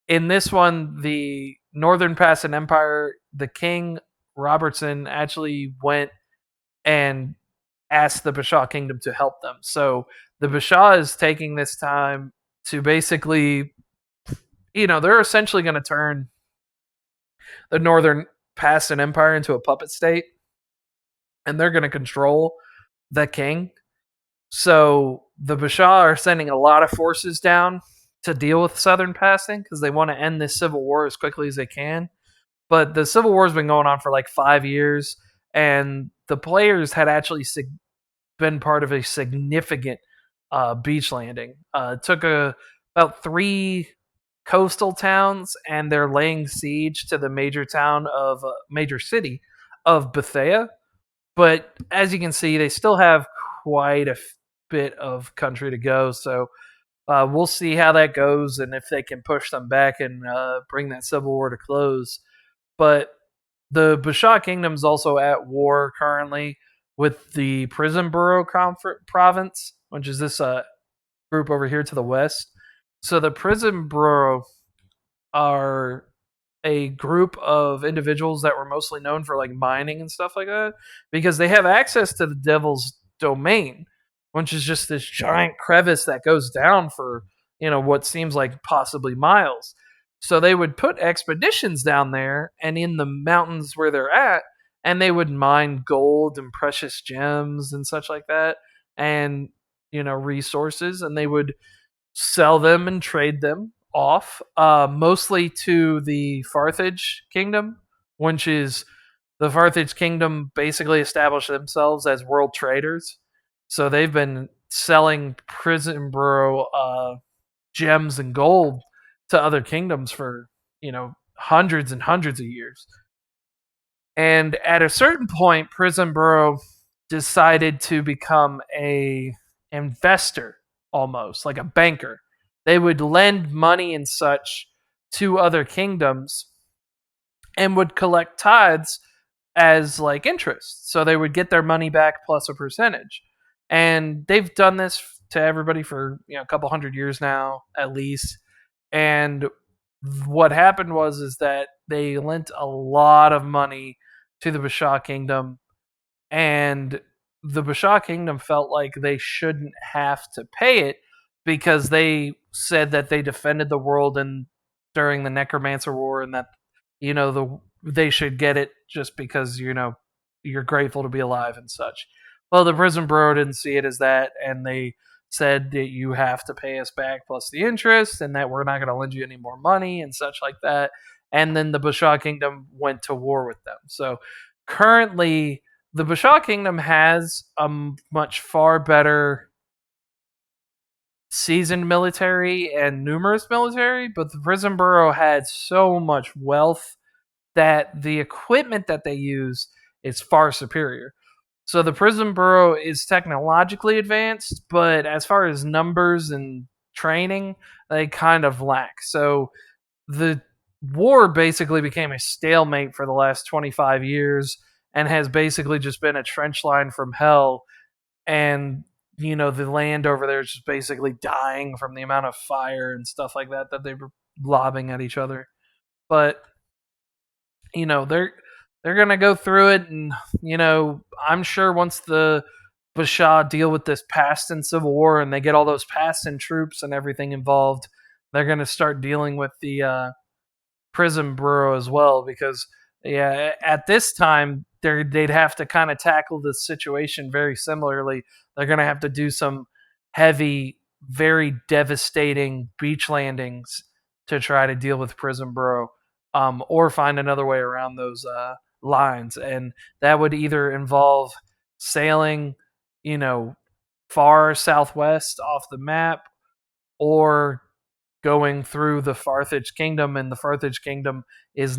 in this one, the Northern Paston Empire, the King Robertson actually went and asked the Bashaw Kingdom to help them. So the Bashaw is taking this time to basically, they're essentially going to turn the Northern Paston Empire into a puppet state, and they're going to control the king. So the Bashaw are sending a lot of forces down to deal with Southern Paston because they want to end this civil war as quickly as they can. But the civil war has been going on for like 5 years, and the players had actually been part of a significant beach landing. It took about 3 coastal towns, and they're laying siege to the major city of Bethea. But as you can see, they still have quite a bit of country to go. So we'll see how that goes, and if they can push them back and bring that civil war to close. But the Bashaw Kingdom is also at war currently with the Prison Borough province, which is this group over here to the west. So the Prison Borough are a group of individuals that were mostly known for like mining and stuff like that, because they have access to the Devil's Domain, which is just this giant crevice that goes down for what seems like possibly miles. So they would put expeditions down there and in the mountains where they're at, and they would mine gold and precious gems and such like that, and resources, and they would sell them and trade them off, mostly to the Carthage Kingdom, which is the Carthage Kingdom basically established themselves as world traders. So they've been selling prison borough gems and gold to other kingdoms for hundreds and hundreds of years. And at a certain point, Prison Borough decided to become a investor, almost like a banker. They would lend money and such to other kingdoms and would collect tithes as like interest. So they would get their money back plus a percentage. And they've done this to everybody for a couple hundred years now, at least. And what happened was is that they lent a lot of money to the Bashaw Kingdom, and the Bashaw Kingdom felt like they shouldn't have to pay it because they said that they defended the world and during the Necromancer War, and that they should get it just because you're grateful to be alive and such. Well, the prison bureau didn't see it as that, and they said that you have to pay us back plus the interest, and that we're not going to lend you any more money and such like that. And then the Bashaw Kingdom went to war with them. So currently, the Bashaw Kingdom has a much far better seasoned military and numerous military, but the prison bureau had so much wealth that the equipment that they use is far superior. So the prison bureau is technologically advanced, but as far as numbers and training, they kind of lack. So the war basically became a stalemate for the last 25 years and has basically just been a trench line from hell. And the land over there is just basically dying from the amount of fire and stuff like that they were lobbing at each other. But they're gonna go through it, and I'm sure once the Bashaw deal with this Paston Civil War and they get all those Paston troops and everything involved, they're gonna start dealing with the prison bureau as well, because at this time they'd have to kind of tackle the situation very similarly. They're gonna have to do some heavy, very devastating beach landings to try to deal with prison bureau, or find another way around those lines, and that would either involve sailing, far southwest off the map, or going through the Carthage Kingdom, and the Carthage Kingdom is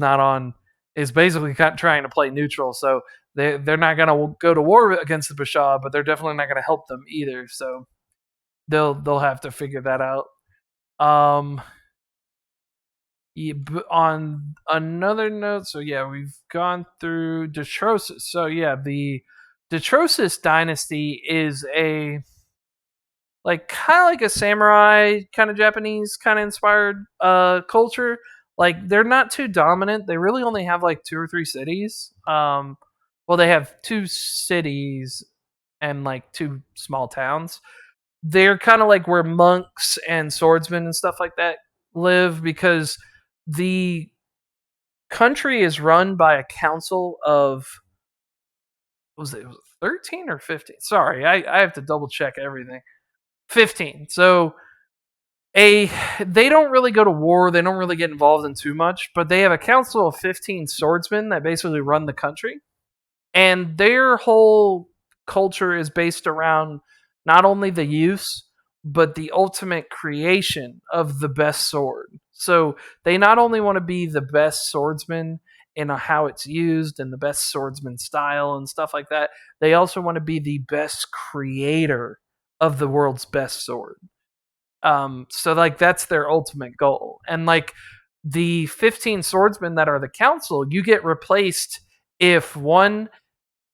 basically trying to play neutral, so they're not going to go to war against the Bashaw, but they're definitely not going to help them either. So they'll have to figure that out. On another note, so we've gone through Detrosis. So the Detrosis Dynasty is a kind of like a samurai kind of Japanese kind of inspired culture. Like they're not too dominant. They really only have like 2 or 3 cities. Well, they have 2 cities and like 2 small towns. They're kind of like where monks and swordsmen and stuff like that live, because the country is run by a council of, was it 13 or 15? Sorry, I have to double check everything. 15. So they don't really go to war, they don't really get involved in too much, but they have a council of 15 swordsmen that basically run the country. And their whole culture is based around not only the use, but the ultimate creation of the best sword. So they not only want to be the best swordsman in how it's used and the best swordsman style and stuff like that, they also want to be the best creator of the world's best sword. So that's their ultimate goal. And the 15 swordsmen that are the council, you get replaced if one,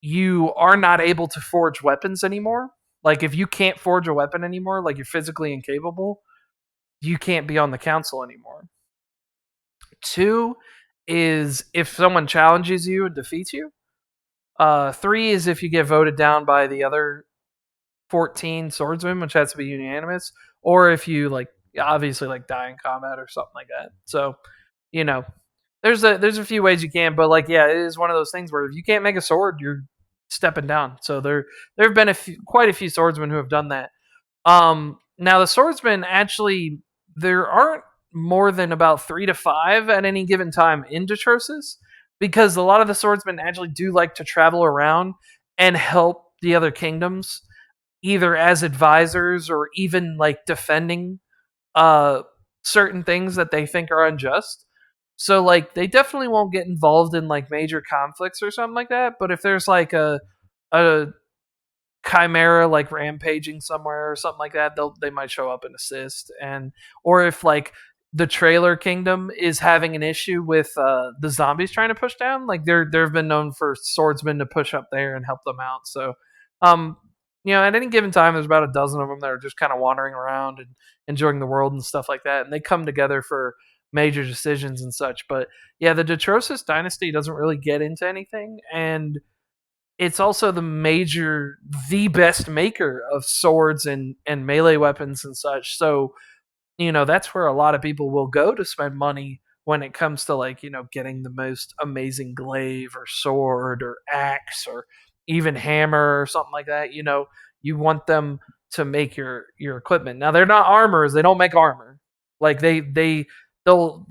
you are not able to forge weapons anymore. Like if you can't forge a weapon anymore, like you're physically incapable, you can't be on the council anymore. 2 is if someone challenges you and defeats you. 3 is if you get voted down by the other 14 swordsmen, which has to be unanimous, or if you obviously die in combat or something like that. So you know, there's a few ways you can, but like yeah, it is one of those things where if you can't make a sword, you're stepping down. So there have been quite a few swordsmen who have done that. Now the swordsmen actually there aren't more than about 3 to 5 at any given time in Detrosis because a lot of the swordsmen actually do like to travel around and help the other kingdoms either as advisors or even like defending uh certain things that they think are unjust. So like they definitely won't get involved in like major conflicts or something like that, but if there's like a chimera like rampaging somewhere or something like that, they might show up and assist. And or if like the trailer kingdom is having an issue with the zombies trying to push down, like they've been known for swordsmen to push up there and help them out. So um at any given time there's about a dozen of them that are just kind of wandering around and enjoying the world and stuff like that, and they come together for major decisions and such. But yeah, the Detrosis Dynasty doesn't really get into anything, and it's also the best maker of swords and melee weapons and such. So, that's where a lot of people will go to spend money when it comes to like, getting the most amazing glaive or sword or axe or even hammer or something like that. You want them to make your equipment. Now they're not armors, they don't make armor. Like they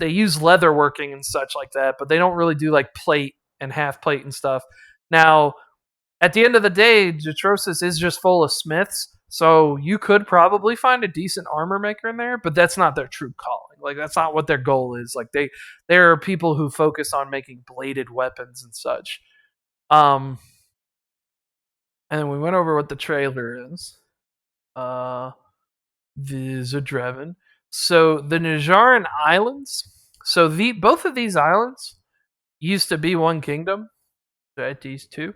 use leather working and such like that, but they don't really do like plate and half plate and stuff. Now at the end of the day, Detrosis is just full of smiths, so you could probably find a decent armor maker in there, but that's not their true calling. Like that's not what their goal is. Like there are people who focus on making bladed weapons and such. Um, and then we went over what the trailer is. Uh, the Zedrevin. So the Najaren Islands. So the both of these islands used to be one kingdom. Right, these two.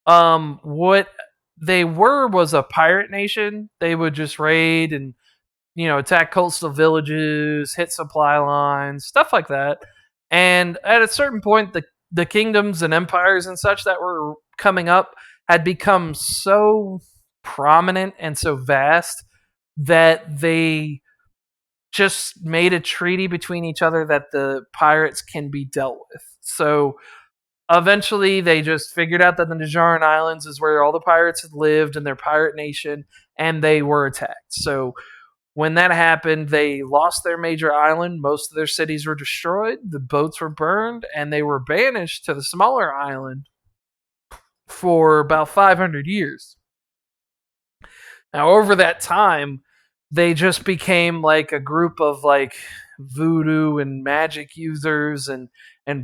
What they were was a pirate nation. They would just raid and attack coastal villages, hit supply lines, stuff like that. And at a certain point, the kingdoms and empires and such that were coming up had become so prominent and so vast that they just made a treaty between each other that the pirates can be dealt with. So eventually they just figured out that the Najaren Islands is where all the pirates had lived in their pirate nation, and they were attacked. So when that happened, they lost their major island. Most of their cities were destroyed. The boats were burned, and they were banished to the smaller island for about 500 years. Now, over that time, they just became like a group of like voodoo and magic users and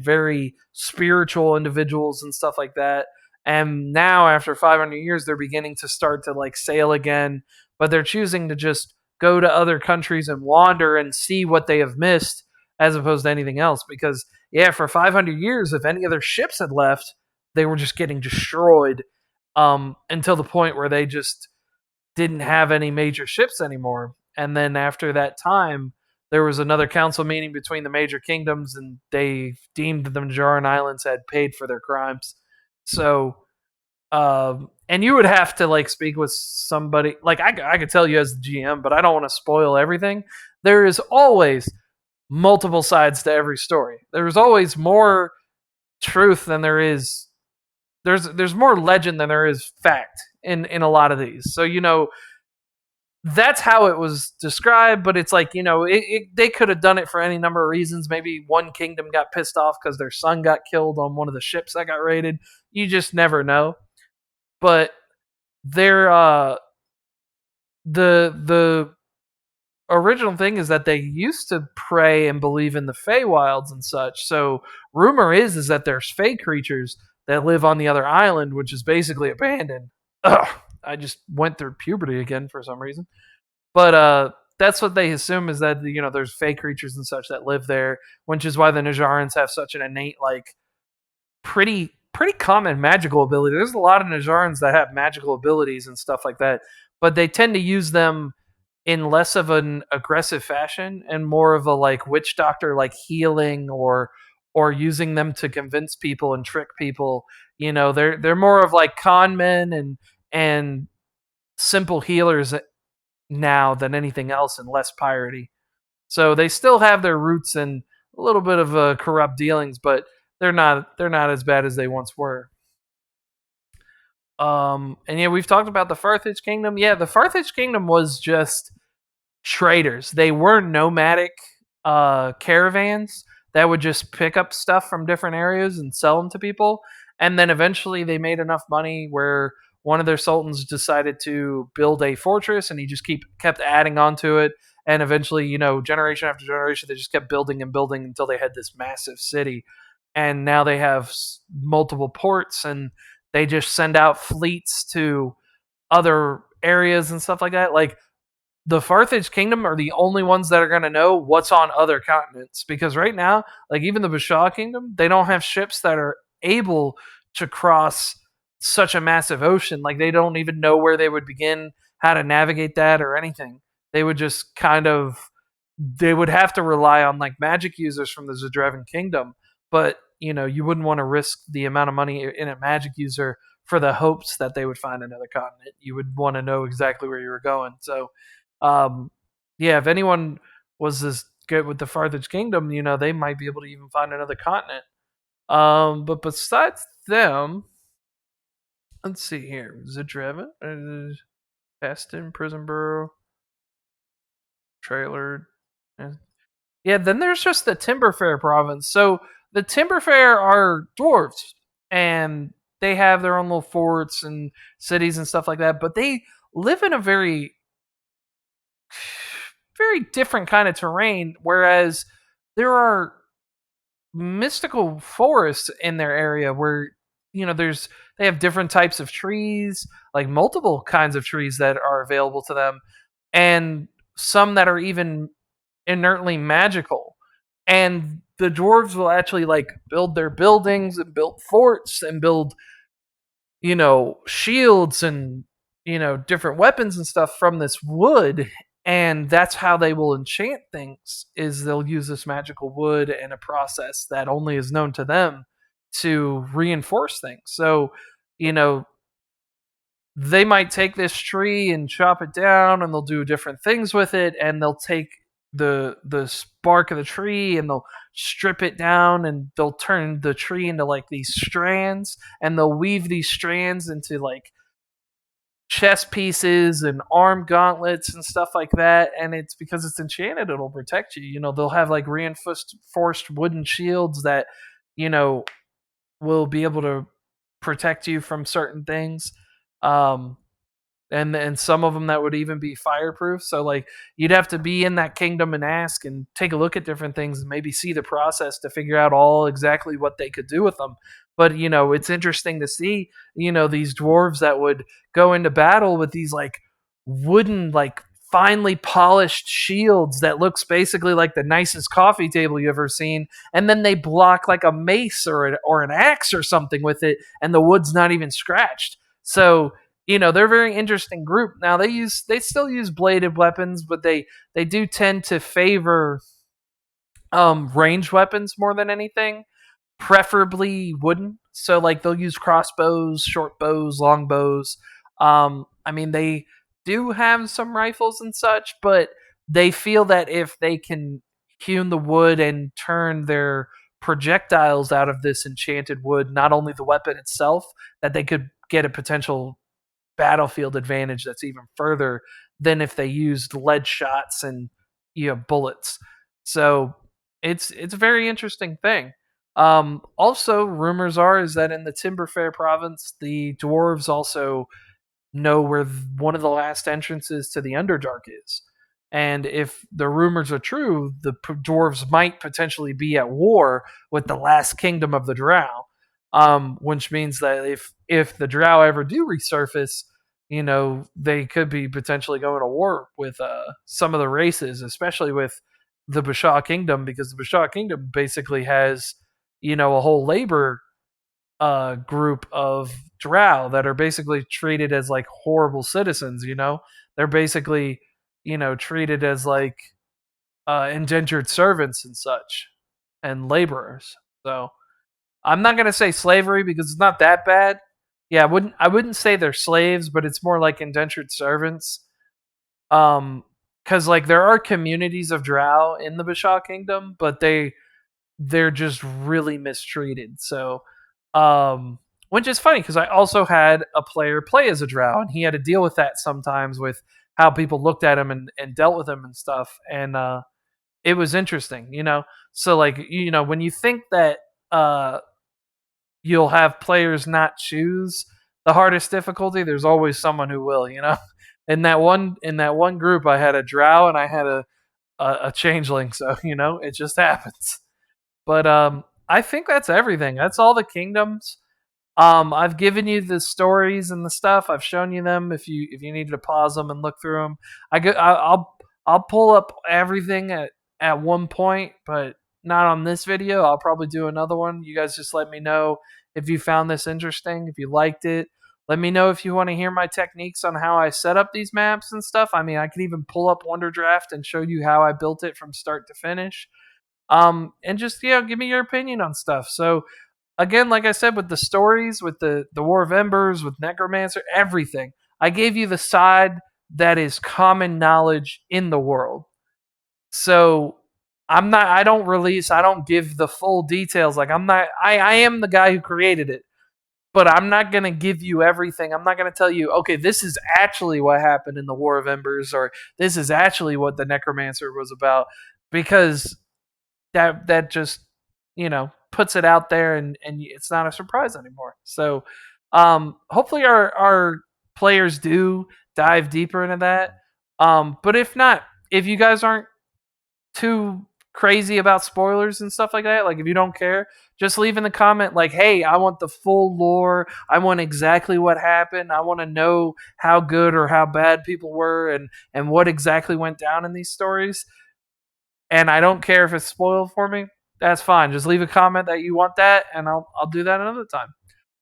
very spiritual individuals and stuff like that. And now, after 500 years, they're beginning to start to like sail again, but they're choosing to just go to other countries and wander and see what they have missed as opposed to anything else. Because, yeah, for 500 years, if any other ships had left, they were just getting destroyed until the point where they just didn't have any major ships anymore. And then after that time, there was another council meeting between the major kingdoms, and they deemed the Najaren Islands had paid for their crimes. So, and you would have to like speak with somebody. Like I could tell you as the GM, but I don't want to spoil everything. There is always multiple sides to every story. There's always more truth than there is. There's more legend than there is fact in a lot of these. So that's how it was described, but it's like they could have done it for any number of reasons. Maybe one kingdom got pissed off because their son got killed on one of the ships that got raided. You just never know. But they're the original thing is that they used to pray and believe in the Feywilds and such. So rumor is that there's Fey creatures that live on the other island, which is basically abandoned. Ugh, I just went through puberty again for some reason. But that's what they assume is that there's Fey creatures and such that live there, which is why the Najarans have such an innate like pretty common magical ability. There's a lot of Najarans that have magical abilities and stuff like that, but they tend to use them in less of an aggressive fashion and more of a like witch doctor like healing or using them to convince people and trick people. They're more of like con men and simple healers now than anything else and less piratey. So they still have their roots in a little bit of corrupt dealings, but they're not as bad as they once were. And yeah, we've talked about the Farthage Kingdom. Yeah, the Farthage Kingdom was just traders. They were nomadic caravans that would just pick up stuff from different areas and sell them to people. And then eventually they made enough money where one of their sultans decided to build a fortress, and he just kept adding on to it. And eventually, generation after generation, they just kept building and building until they had this massive city. And now they have multiple ports, and they just send out fleets to other areas and stuff like that. Like, the Farthage Kingdom are the only ones that are going to know what's on other continents, because right now, like, even the Bashaw Kingdom, they don't have ships that are able to cross such a massive ocean. Like, they don't even know where they would begin, how to navigate that, or anything. They would just they would have to rely on like magic users from the Zedrevin Kingdom, but you wouldn't want to risk the amount of money in a magic user for the hopes that they would find another continent. You would want to know exactly where you were going. So um, yeah, if anyone was as good with the Farthage Kingdom, they might be able to even find another continent. But besides them, let's see here: Zedrevin, Paston, Prison Burrow, Trailer. Yeah, then there's just the Timberfair province. So the Timberfair are dwarves, and they have their own little forts and cities and stuff like that. But they live in a very different kind of terrain, whereas there are mystical forests in their area where they have different types of trees, like multiple kinds of trees that are available to them, and some that are even inertly magical. And the dwarves will actually like build their buildings and build forts and build shields and different weapons and stuff from this wood. And that's how they will enchant things, is they'll use this magical wood and a process that only is known to them to reinforce things. So you know they might take this tree and chop it down, and they'll do different things with it, and they'll take the bark of the tree and they'll strip it down, and they'll turn the tree into like these strands, and they'll weave these strands into like chest pieces and arm gauntlets and stuff like that. And it's because it's enchanted, it'll protect you. They'll have like reinforced wooden shields that you know will be able to protect you from certain things. um and some of them that would even be fireproof. So like, you'd have to be in that kingdom and ask and take a look at different things and maybe see the process to figure out all exactly what they could do with them. But it's interesting to see these dwarves that would go into battle with these like wooden, like finely polished shields that looks basically like the nicest coffee table you ever seen, and then they block like a mace or an axe or something with it, and the wood's not even scratched. So they're a very interesting group. Now they still use bladed weapons, but they do tend to favor ranged weapons more than anything, preferably wooden. So like, they'll use crossbows, short bows, long bows. I mean, they do have some rifles and such, but they feel that if they can hewn the wood and turn their projectiles out of this enchanted wood, not only the weapon itself, that they could get a potential battlefield advantage that's even further than if they used lead shots and bullets. So it's a very interesting thing. Also, rumors are is that in the Timberfair province, the dwarves also know where one of the last entrances to the Underdark is. And if the rumors are true, the dwarves might potentially be at war with the last kingdom of the Drow, which means that if the Drow ever do resurface, they could be potentially going to war with some of the races, especially with the Bashaw Kingdom, because the Bashaw Kingdom basically has a whole labor group of drow that are basically treated as like horrible citizens. They're basically treated as like indentured servants and such, and laborers. So I'm not gonna say slavery because it's not that bad. Yeah, I wouldn't say they're slaves, but it's more like indentured servants. Because like, there are communities of drow in the Bashaw Kingdom, but they're just really mistreated. So, which is funny because I also had a player play as a drow, and he had to deal with that sometimes with how people looked at him and dealt with him and stuff. And it was interesting, you know. So like when you think that uh, you'll have players not choose the hardest difficulty, there's always someone who will, you know. In that one group, I had a drow and I had a changeling, so it just happens. But I think that's everything. That's all the kingdoms. I've given you the stories and the stuff. I've shown you them. If you needed to pause them and look through them, I'll pull up everything at one point, but not on this video. I'll probably do another one. You guys just let me know if you found this interesting, if you liked it. Let me know if you want to hear my techniques on how I set up these maps and stuff. I mean, I could even pull up Wonder Draft and show you how I built it from start to finish. And just give me your opinion on stuff. So again, like I said, with the stories, with the War of Embers, with Necromancer, everything, I gave you the side that is common knowledge in the world. So I don't give the full details. Like I am the guy who created it, but I'm not going to give you everything. I'm not going to tell you, okay, this is actually what happened in the War of Embers, or this is actually what the Necromancer was about, because that just puts it out there, and it's not a surprise anymore. So hopefully our players do dive deeper into that. But if not, if you guys aren't too crazy about spoilers and stuff like that, like if you don't care, just leave in the comment like, hey, I want the full lore, I want exactly what happened, I want to know how good or how bad people were, and what exactly went down in these stories. And I don't care if it's spoiled for me. That's fine. Just leave a comment that you want that, and I'll do that another time.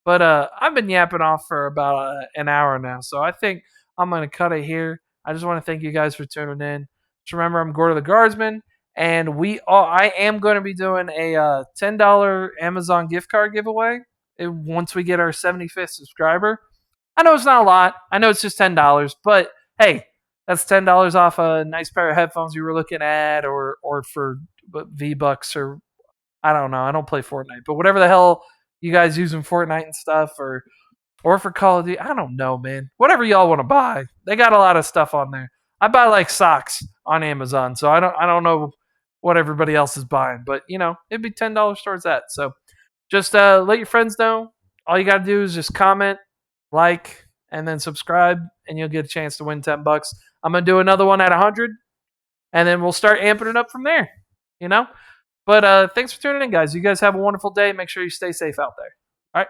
But I've been yapping off for about an hour now, so I think I'm gonna cut it here. I just want to thank you guys for tuning in. Just remember, I'm Gordo the Guardsman, and I am going to be doing a $10 Amazon gift card giveaway once we get our 75th subscriber. I know it's not a lot. I know it's just $10, but hey, that's $10 off a nice pair of headphones you were looking at, or for V-Bucks, or I don't know. I don't play Fortnite, but whatever the hell you guys using Fortnite and stuff, or for Call of Duty, I don't know, man. Whatever y'all want to buy, they got a lot of stuff on there. I buy like socks on Amazon, so I don't know what everybody else is buying, but it'd be $10 towards that. So just let your friends know. All you got to do is just comment, like, and then subscribe, and you'll get a chance to win $10. I'm gonna do another one at 100, and then we'll start amping it up from there. You know. But thanks for tuning in, guys. You guys have a wonderful day. Make sure you stay safe out there. All right.